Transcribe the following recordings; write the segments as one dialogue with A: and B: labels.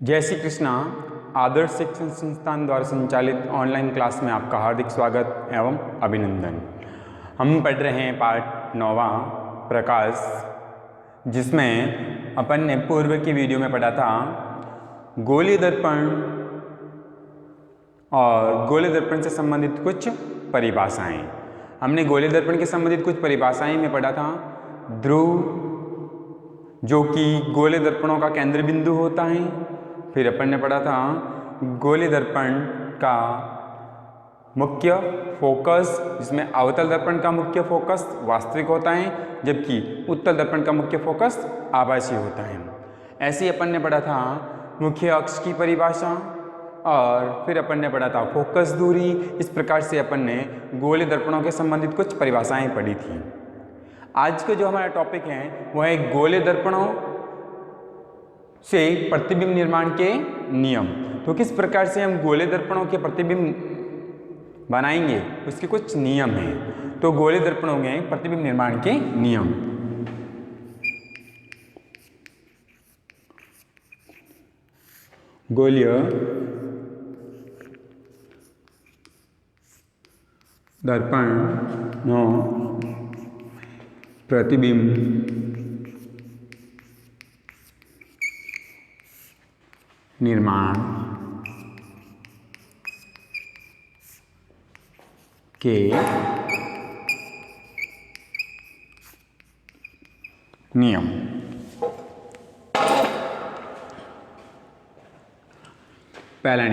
A: जय श्री कृष्णा। आदर्श शिक्षण संस्थान द्वारा संचालित ऑनलाइन क्लास में आपका हार्दिक स्वागत एवं अभिनंदन। हम पढ़ रहे हैं पाठ 9वां प्रकाश, जिसमें अपन ने पूर्व की वीडियो में पढ़ा था गोलीय दर्पण और गोलीय दर्पण से संबंधित कुछ परिभाषाएं। हमने गोलीय दर्पण के संबंधित कुछ परिभाषाएं में पढ़ा था। ध्रुव जो कि गोलीय दर्पणों का केंद्र बिंदु होता है। फिर अपन ने पढ़ा था गोलीय दर्पण का मुख्य फोकस, जिसमें अवतल दर्पण का मुख्य फोकस वास्तविक होता है, जबकि उत्तल दर्पण का मुख्य फोकस आभासी होता है। ऐसे ही अपन ने पढ़ा था मुख्य अक्ष की परिभाषा, और फिर अपन ने पढ़ा था फोकस दूरी। इस प्रकार से अपन ने गोलीय दर्पणों के संबंधित कुछ परिभाषाएं पढ़ी थी। आज का जो हमारा टॉपिक है वह है गोलीय दर्पणों से प्रतिबिंब निर्माण के नियम। तो किस प्रकार से हम गोलीय दर्पणों के प्रतिबिंब बनाएंगे, उसके कुछ नियम हैं। तो गोलीय दर्पणों में प्रतिबिंब निर्माण के नियम। गोलीय दर्पणों प्रतिबिंब निर्माण के नियम। पहला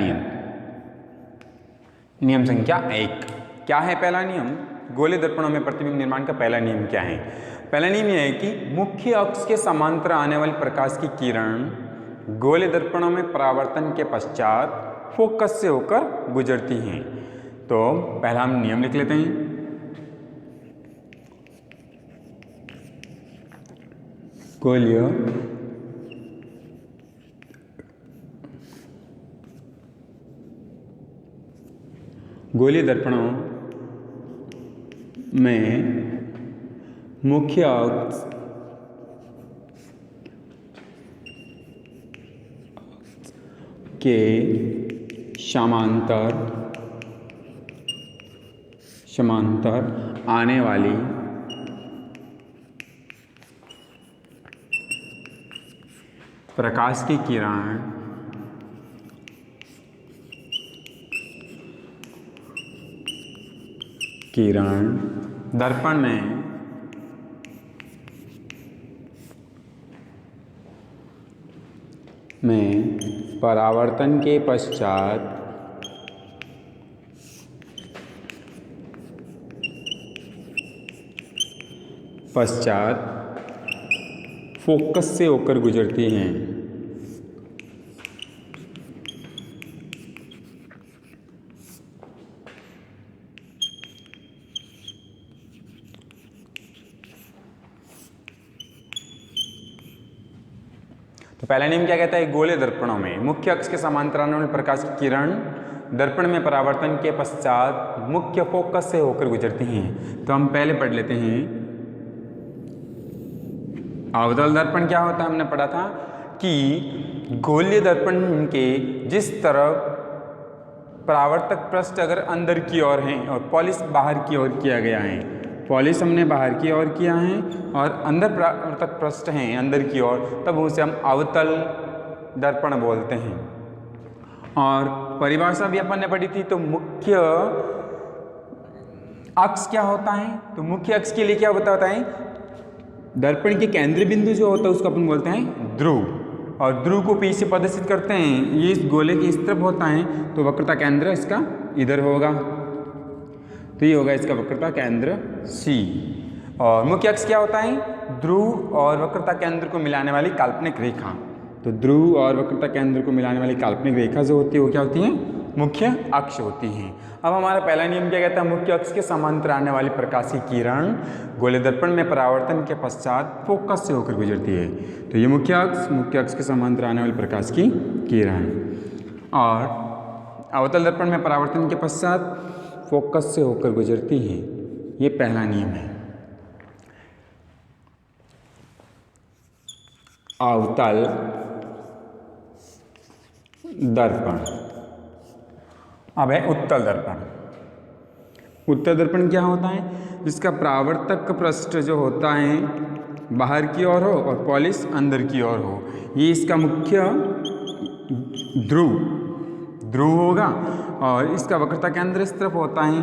A: नियम संख्या 1 क्या है? पहला नियम गोलीय दर्पणों में प्रतिबिंब निर्माण का पहला नियम क्या है? पहला नियम यह है कि मुख्य अक्ष के समांतर आने वाली प्रकाश की किरण गोलीय दर्पणों में परावर्तन के पश्चात फोकस से होकर गुजरती हैं। तो पहला हम नियम लिख लेते हैं। गोलीय दर्पणों में मुख्य अक्ष के समांतर आने वाली प्रकाश की किरण दर्पण में परावर्तन के पश्चात फोकस से होकर गुजरती हैं। तो पहला नियम क्या कहता है? गोलीय दर्पणों में मुख्य अक्ष के समांतर आने वाली प्रकाश की किरण दर्पण में परावर्तन के पश्चात मुख्य फोकस से होकर गुजरती हैं। तो हम पहले पढ़ लेते हैं अवतल दर्पण क्या होता है। हमने पढ़ा था कि गोलीय दर्पण के जिस तरफ परावर्तक पृष्ठ अगर अंदर की ओर हैं और पॉलिश बाहर की ओर किया गया है, पॉलिश हमने बाहर की ओर किया है और अंदर परावर्तक पृष्ठ हैं अंदर की ओर, तब उसे हम अवतल दर्पण बोलते हैं। और परिभाषा भी अपन ने पढ़ी थी। तो मुख्य अक्ष क्या होता है? तो मुख्य अक्ष के लिए क्या होता है? दर्पण के केंद्र बिंदु जो होता है उसको अपन बोलते हैं ध्रुव, और ध्रुव को पी से प्रदर्शित करते हैं। ये इस गोले की इस तरफ होता है, तो वक्रता केंद्र इसका इधर होगा। तो ये होगा इसका वक्रता केंद्र C। और मुख्य अक्ष क्या होता है? ध्रुव और वक्रता केंद्र को मिलाने वाली काल्पनिक रेखा। तो ध्रुव और वक्रता केंद्र को मिलाने वाली काल्पनिक रेखा जो होती है वो क्या होती है? मुख्य अक्ष होती है। अब हमारा पहला नियम क्या कहता है? मुख्य अक्ष के समांतर आने वाली प्रकाश की किरण गोलीय दर्पण में परावर्तन के पश्चात फोकस से होकर गुजरती है। तो ये मुख्य अक्ष के समांतर आने वाली प्रकाश की किरण, और अवतल दर्पण में परावर्तन के पश्चात फोकस से होकर गुजरती है। ये पहला नियम है। अवतल दर्पण। अब है उत्तल दर्पण। उत्तल दर्पण क्या होता है? जिसका परावर्तक पृष्ठ जो होता है बाहर की ओर हो और पॉलिश अंदर की ओर हो। ये इसका मुख्य ध्रुव होगा और इसका वक्रता केंद्र इस तरफ होता है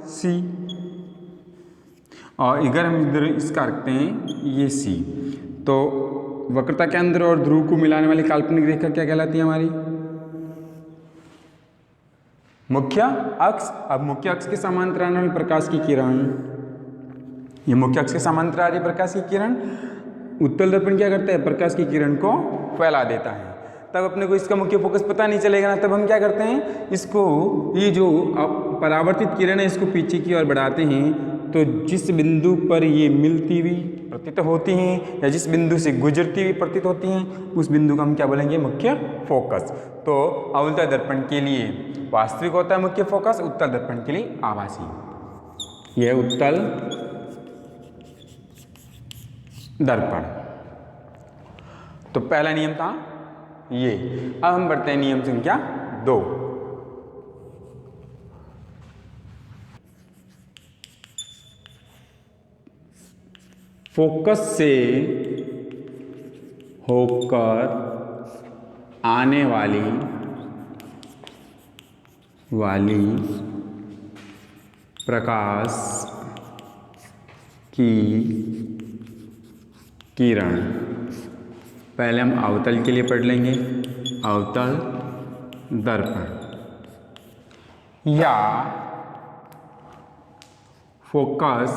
A: सी, और अगर हम इधर इसका रखते हैं ये सी, तो वक्रता केंद्र और ध्रुव को मिलाने वाली काल्पनिक रेखा क्या कहलाती है? हमारी मुख्य अक्ष। अब मुख्य अक्ष के समांतर आने वाली प्रकाश की किरण, ये मुख्य अक्ष के समांतर आ रही प्रकाश की किरण, उत्तल दर्पण क्या करता है? प्रकाश की किरण को फैला देता है। तब अपने को इसका मुख्य फोकस पता नहीं चलेगा ना, तब हम क्या करते हैं, इसको ये जो परावर्तित किरण है इसको पीछे की ओर बढ़ाते हैं, तो जिस बिंदु पर ये मिलती हुई प्रतीत होती हैं या जिस बिंदु से गुजरती हुई प्रतीत होती हैं उस बिंदु का हम क्या बोलेंगे? मुख्य फोकस। तो अवतल दर्पण के लिए वास्तविक होता है मुख्य फोकस, उत्तल दर्पण के लिए आभासी। यह उत्तल दर्पण। तो पहला नियम था ये। अब हम बढ़ते हैं नियम संख्या 2। फोकस से होकर आने वाली प्रकाश की किरण। पहले हम अवतल के लिए पढ़ लेंगे। अवतल दर्पण या फोकस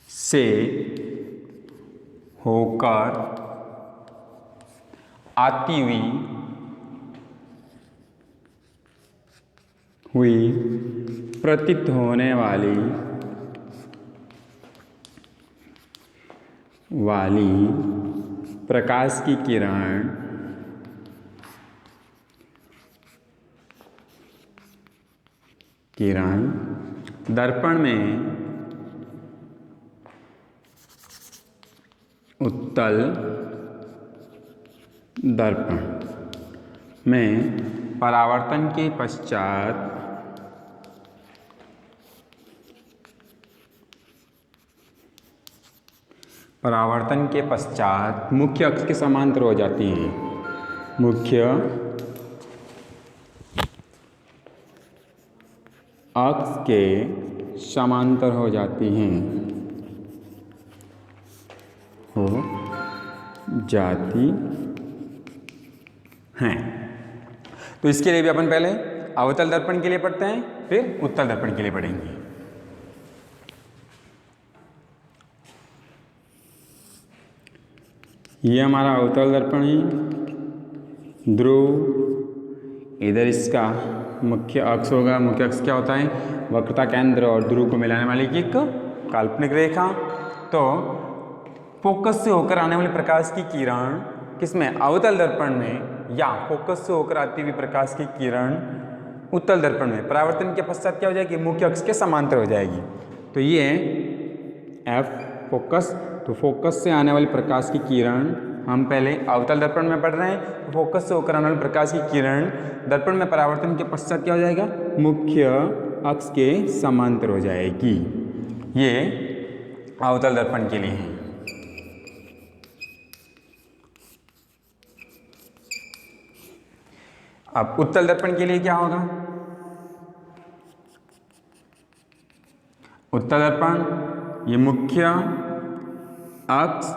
A: से होकर आती हुई प्रतीत होने वाली प्रकाश की किरण दर्पण में उत्तल दर्पण में परावर्तन के पश्चात मुख्य अक्ष के समांतर हो जाती हैं। मुख्य अक्ष के समांतर हो जाती हैं, तो इसके लिए भी अपन पहले अवतल दर्पण के लिए पढ़ते हैं, फिर उत्तल दर्पण के लिए पढ़ेंगे। ये हमारा अवतल दर्पण है। ध्रुव इधर इसका मुख्य अक्ष होगा। मुख्य अक्ष क्या होता है? वक्रता केंद्र और ध्रुव को मिलाने वाली की एक काल्पनिक रेखा। तो फोकस से होकर आने वाली प्रकाश की किरण किसमें? अवतल दर्पण में, या फोकस से होकर आती हुई प्रकाश की किरण उत्तल दर्पण में परावर्तन के पश्चात क्या हो जाएगी? मुख्य अक्ष के समांतर हो जाएगी। तो ये है एफ फोकस। तो फोकस से आने वाली प्रकाश की किरण हम पहले अवतल दर्पण में पढ़ रहे हैं। तो फोकस से होकर आने वाली प्रकाश की किरण दर्पण में परावर्तन के पश्चात क्या हो जाएगा? मुख्य अक्ष के समांतर हो जाएगी। ये अवतल दर्पण के लिए है। अब उत्तल दर्पण के लिए क्या होगा? उत्तल दर्पण ये मुख्य अक्ष,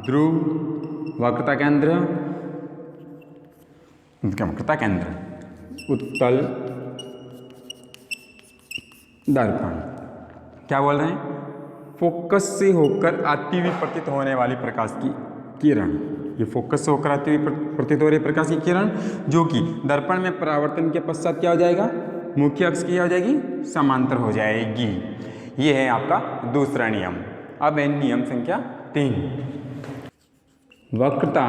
A: ध्रुव, वक्रता केंद्र, उत्तल दर्पण क्या बोल रहे हैं? फोकस से होकर आती हुई प्रतीत होने वाली प्रकाश की किरण। ये फोकस से होकर आती हुई प्रतीत हो रही प्रकाश की किरण जो कि दर्पण में परावर्तन के पश्चात क्या हो जाएगा? मुख्य अक्ष की क्या हो जाएगी? समांतर हो जाएगी। ये है आपका दूसरा नियम। अब है नियम संख्या 3। वक्रता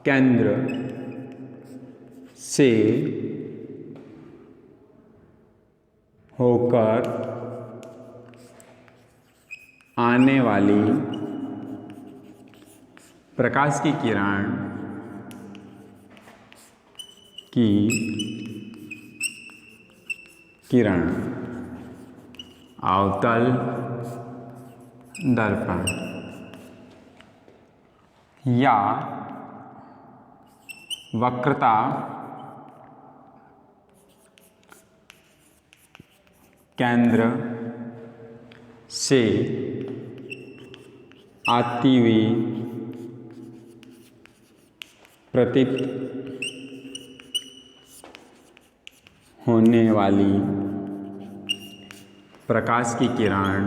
A: केंद्र से होकर आने वाली प्रकाश की किरण की किरण अवतल दर्पण या वक्रता केंद्र से आती हुई प्रतीत होने वाली प्रकाश की किरण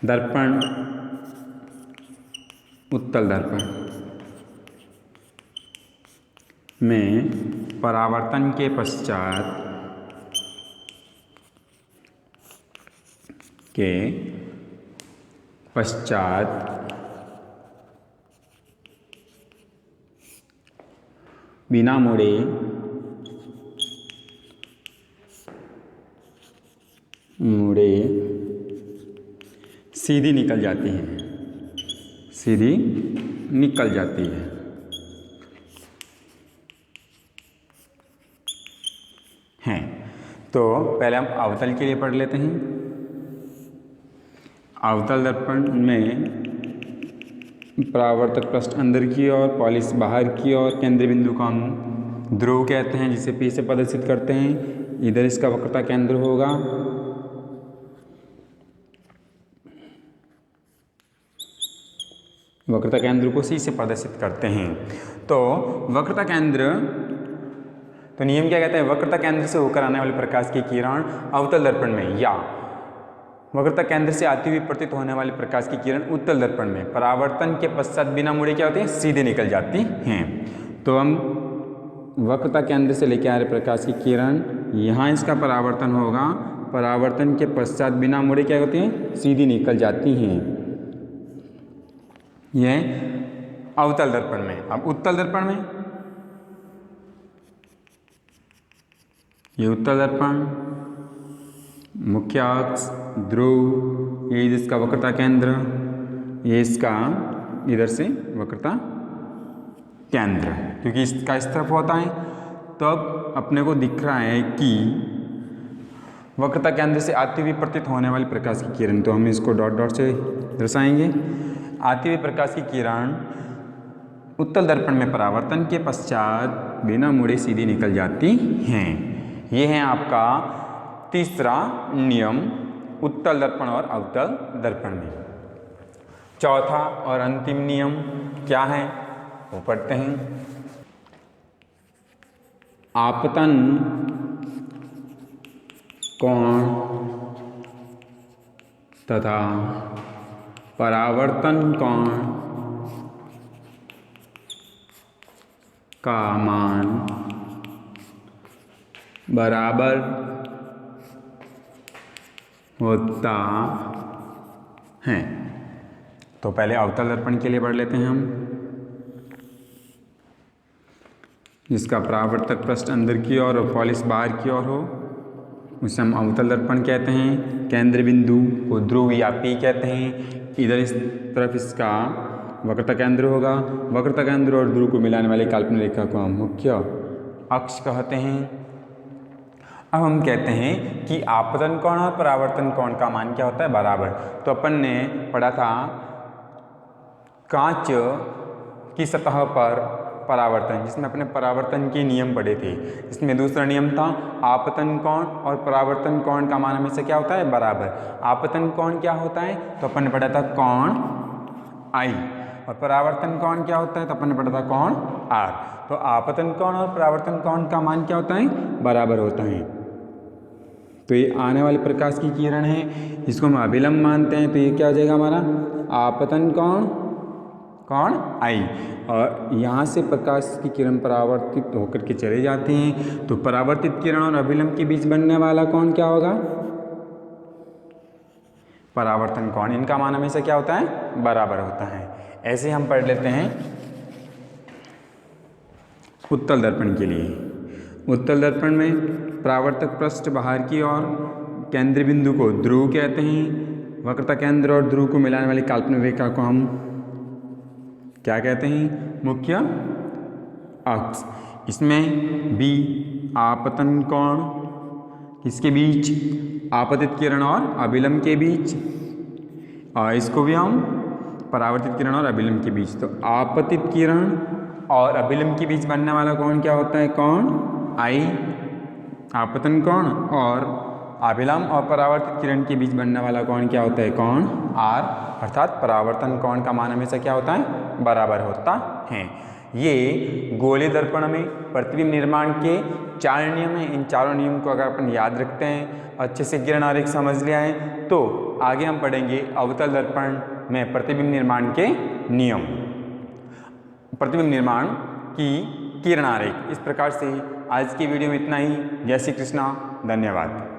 A: दर्पण उत्तल दर्पण में परावर्तन के पश्चात बिना मुड़े सीधी निकल जाती है। तो पहले हम अवतल के लिए पढ़ लेते हैं। अवतल दर्पण में परावर्तक पृष्ठ अंदर की ओर, पॉलिश बाहर की ओर, केंद्र बिंदु को हम ध्रुव कहते हैं जिसे P से प्रदर्शित करते हैं। इधर इसका वक्रता केंद्र होगा। वक्रता केंद्र को C से प्रदर्शित करते हैं। तो वक्रता केंद्र, तो नियम क्या कहता है? वक्रता केंद्र से होकर आने वाले प्रकाश की किरण अवतल दर्पण में या वक्रता केंद्र से आती हुई प्रतीत होने वाली प्रकाश की किरण उत्तल दर्पण में परावर्तन के पश्चात बिना मुड़े क्या होती है? सीधे निकल जाती हैं। तो हम वक्रता केंद्र से लेकर आ रहे प्रकाश की किरण, यहाँ इसका परावर्तन होगा। परावर्तन के पश्चात बिना मुड़े क्या होती हैं? सीधी निकल जाती हैं। यह अवतल दर्पण में। अब उत्तल दर्पण में, ये उत्तल दर्पण, मुख्य अक्ष, ध्रुव, ये इसका वक्रता केंद्र, ये इसका इधर से वक्रता केंद्र, क्योंकि इसका इस तरफ होता है। तो अब अपने को दिख रहा है कि वक्रता केंद्र से आती हुई प्रतीत होने वाली प्रकाश की किरण, तो हम इसको डॉट डॉट से दर्शाएंगे। आती हुई प्रकाश की किरण उत्तल दर्पण में परावर्तन के पश्चात बिना मुड़े सीधी निकल जाती हैं। ये है आपका तीसरा नियम उत्तल दर्पण और अवतल दर्पण में। चौथा और अंतिम नियम क्या है वो पढ़ते हैं। आपतन कोण तथा परावर्तन कोण का मान बराबर होता है। तो पहले अवतल दर्पण के लिए पढ़ लेते हैं हम। जिसका परावर्तक पृष्ठ अंदर की ओर और पॉलिश बाहर की ओर हो उसे हम अवतल दर्पण कहते हैं। केंद्र बिंदु को ध्रुव या P कहते हैं। इधर इस तरफ इसका वक्रता केंद्र होगा। वक्रता केंद्र और ध्रुव को मिलाने वाली काल्पनिक रेखा को हम मुख्य अक्ष कहते हैं। अब हम कहते हैं कि आपतन कोण और परावर्तन कोण का मान क्या होता है? बराबर। तो अपन ने पढ़ा था कांच की सतह पर परावर्तन, जिसमें अपने परावर्तन के नियम पढ़े थे। इसमें दूसरा नियम था आपतन कोण और परावर्तन कोण का मान हमेशा क्या होता है? बराबर। आपतन कोण क्या होता है? तो अपन ने पढ़ा था कोण I, और परावर्तन कोण क्या होता है? तो अपन ने पढ़ा था कोण R। तो आपतन कोण और परावर्तन कोण का मान क्या होता है? बराबर होता है। तो ये आने वाले प्रकाश की किरण है, इसको हम अभिलंब मानते हैं। तो ये क्या हो जाएगा हमारा? आपतन कोण I, और यहाँ से प्रकाश की किरण परावर्तित होकर के चले जाते हैं। तो परावर्तित किरण और अभिलंब के बीच बनने वाला कोण क्या होगा? परावर्तन कोण। इनका मान हमेशा क्या होता है? बराबर होता है। ऐसे हम पढ़ लेते हैं उत्तल दर्पण के लिए। उत्तल दर्पण में परावर्तक पृष्ठ बाहर की ओर, केंद्र बिंदु को ध्रुव कहते हैं। वक्रता केंद्र और ध्रुव को मिलाने वाली काल्पनिक रेखा को हम क्या कहते हैं, मुख्य अक्ष। इसमें बी आपतन कोण, किसके बीच, आपतित किरण और अभिलंब के बीच, और इसको भी हम परावर्तित किरण और अभिलंब के बीच। तो आपतित किरण और अभिलंब के बीच बनने वाला कोण क्या होता है, कोण आई, आपतन कोण, और अभिलंब और परावर्तित किरण के बीच बनने वाला कोण क्या होता है, कोण आर, अर्थात परावर्तन कोण का मान हमेशा क्या होता है, बराबर होता है। ये गोले दर्पण में प्रतिबिंब निर्माण के 4 नियम हैं। इन चारों नियम को अगर अपन याद रखते हैं, अच्छे से किरण आरेख समझ लिया है, तो आगे हम पढ़ेंगे अवतल दर्पण में प्रतिबिंब निर्माण के नियम, प्रतिबिंब निर्माण की किरण आरेख। इस प्रकार से आज की वीडियो में इतना ही। जय श्री कृष्णा, धन्यवाद।